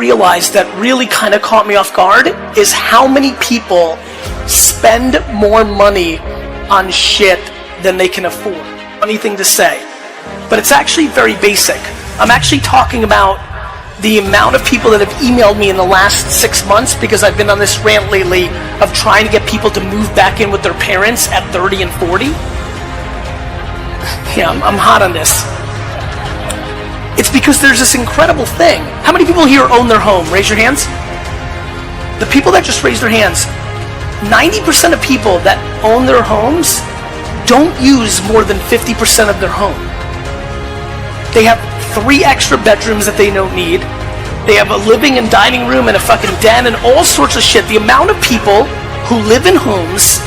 realized that really kind of caught me off guard is how many people spend more money on shit than they can afford. Funny thing to say, but it's actually very basic. I'm actually talking about the amount of people that have emailed me in the last 6 months because I've been on this rant lately of trying to get people to move back in with their parents at 30 and 40. Yeah, I'm hot on this. It's because there's this incredible thing. How many people here own their home? Raise your hands. The people that just raised their hands, 90% of people that own their homes don't use more than 50% of their home. They have 3 extra bedrooms that they don't need. They have a living and dining room and a fucking den and all sorts of shit. The amount of people who live in homes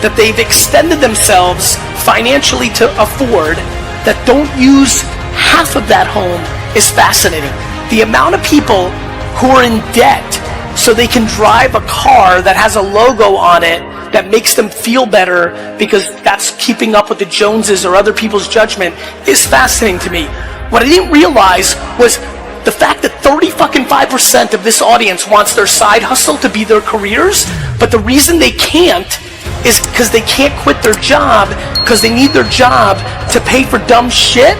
that they've extended themselves financially to afford that don't use half of that home is fascinating. The amount of people who are in debt so they can drive a car that has a logo on it that makes them feel better because that's keeping up with the Joneses or other people's judgment is fascinating to me. What I didn't realize was the fact that 35% of this audience wants their side hustle to be their careers, but the reason they can't is because they can't quit their job because they need their job to pay for dumb shit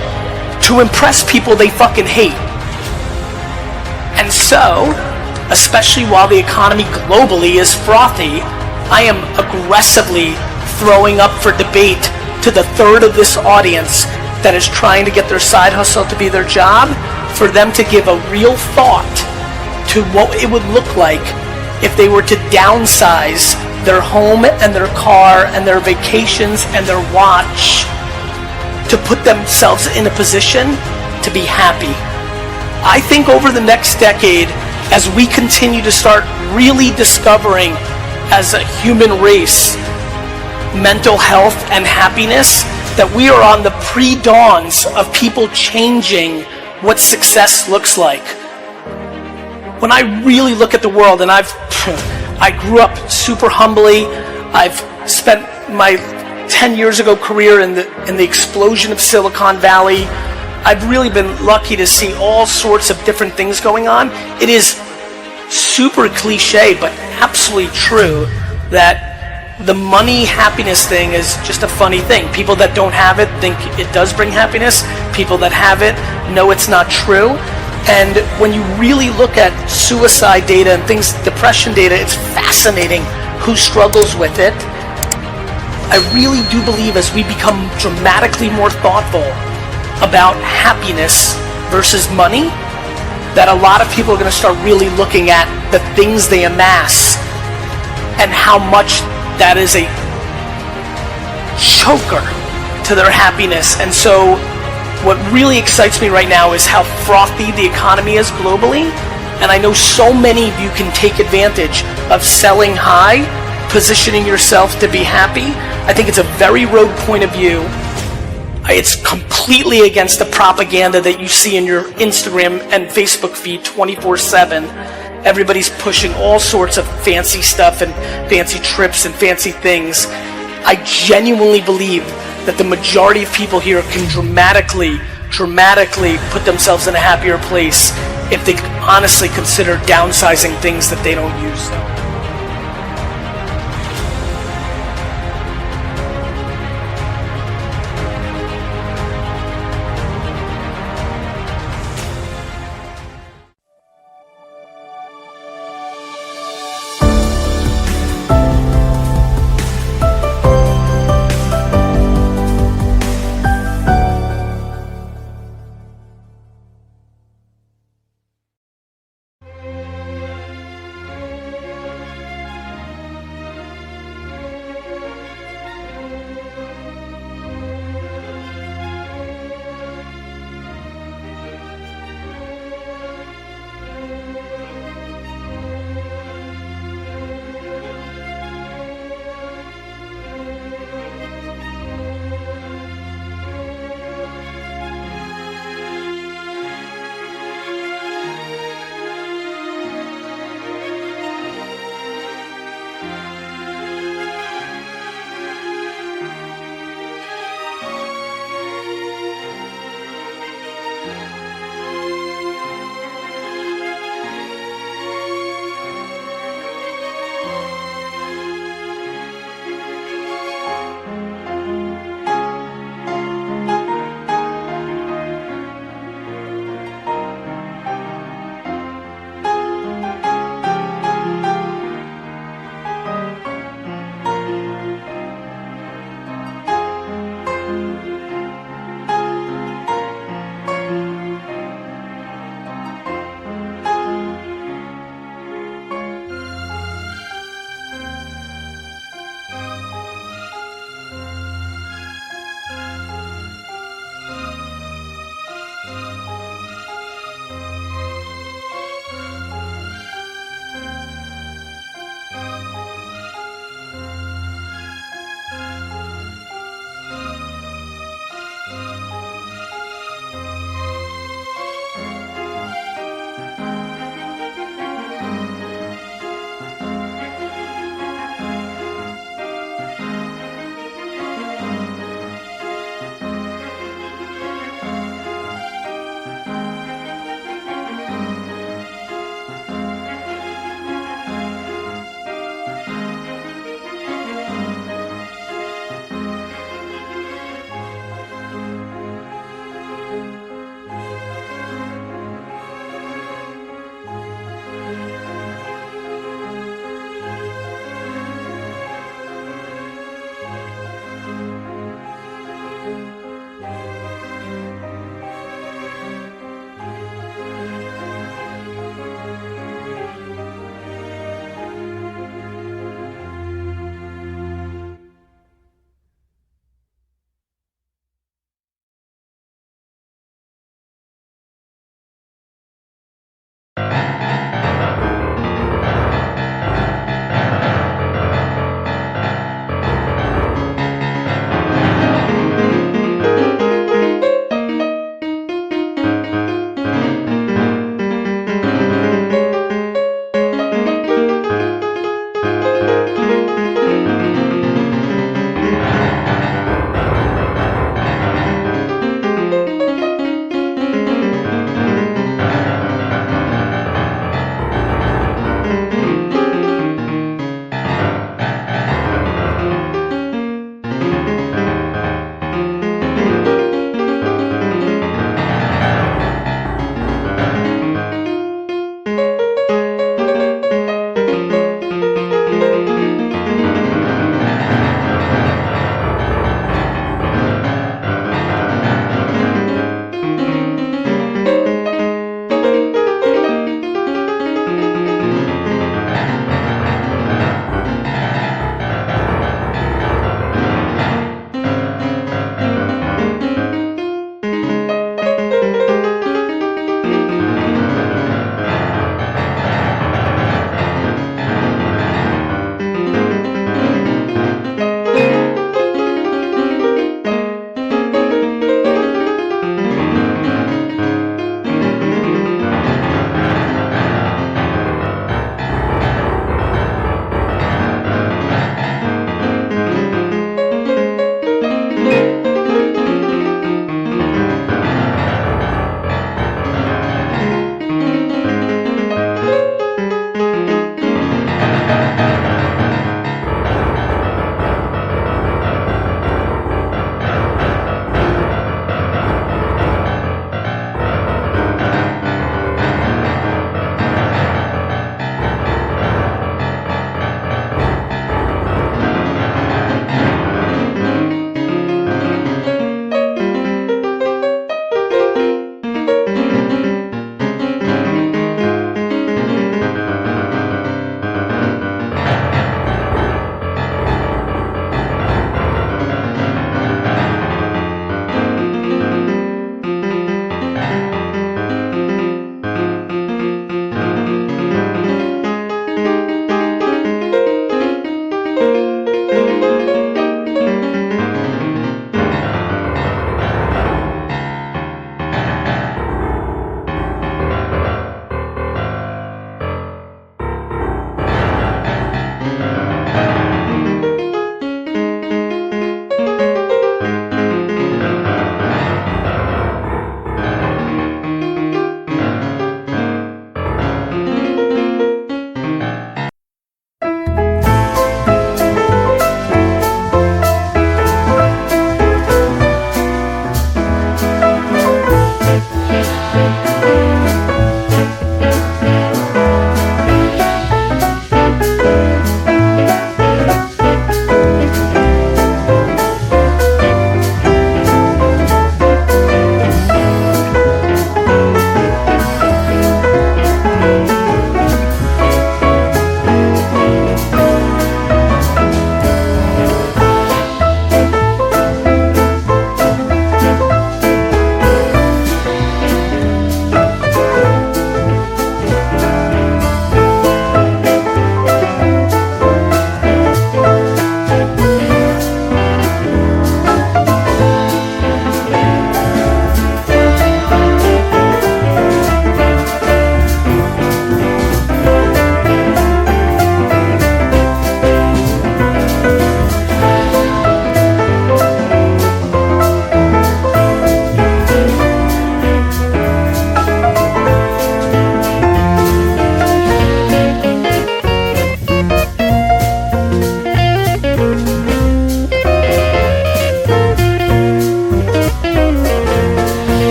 to impress people they fucking hate. And so, especially while the economy globally is frothy, I am aggressively throwing up for debate to the third of this audience that is trying to get their side hustle to be their job, for them to give a real thought to what it would look like if they were to downsize their home and their car and their vacations and their watch to put themselves in a position to be happy. I think over the next decade, as we continue to start really discovering as a human race mental health and happiness, that we are on the pre-dawns of people changing what success looks like. When I really look at the world, and I grew up super humbly, I've spent my 10 years ago career in the explosion of Silicon Valley. I've really been lucky to see all sorts of different things going on. It is super cliche, but absolutely true, that the money happiness thing is just a funny thing. People that don't have it think it does bring happiness. People that have it know it's not true. And when you really look at suicide data and things, depression data, it's fascinating who struggles with it. I really do believe as we become dramatically more thoughtful about happiness versus money, that a lot of people are going to start really looking at the things they amass and how much that is a choker to their happiness. And so what really excites me right now is how frothy the economy is globally. And I know so many of you can take advantage of selling high, positioning yourself to be happy. I think it's a very rogue point of view. It's completely against the propaganda that you see in your Instagram and Facebook feed 24/7. Everybody's pushing all sorts of fancy stuff and fancy trips and fancy things. I genuinely believe that the majority of people here can dramatically put themselves in a happier place if they honestly consider downsizing things that they don't use.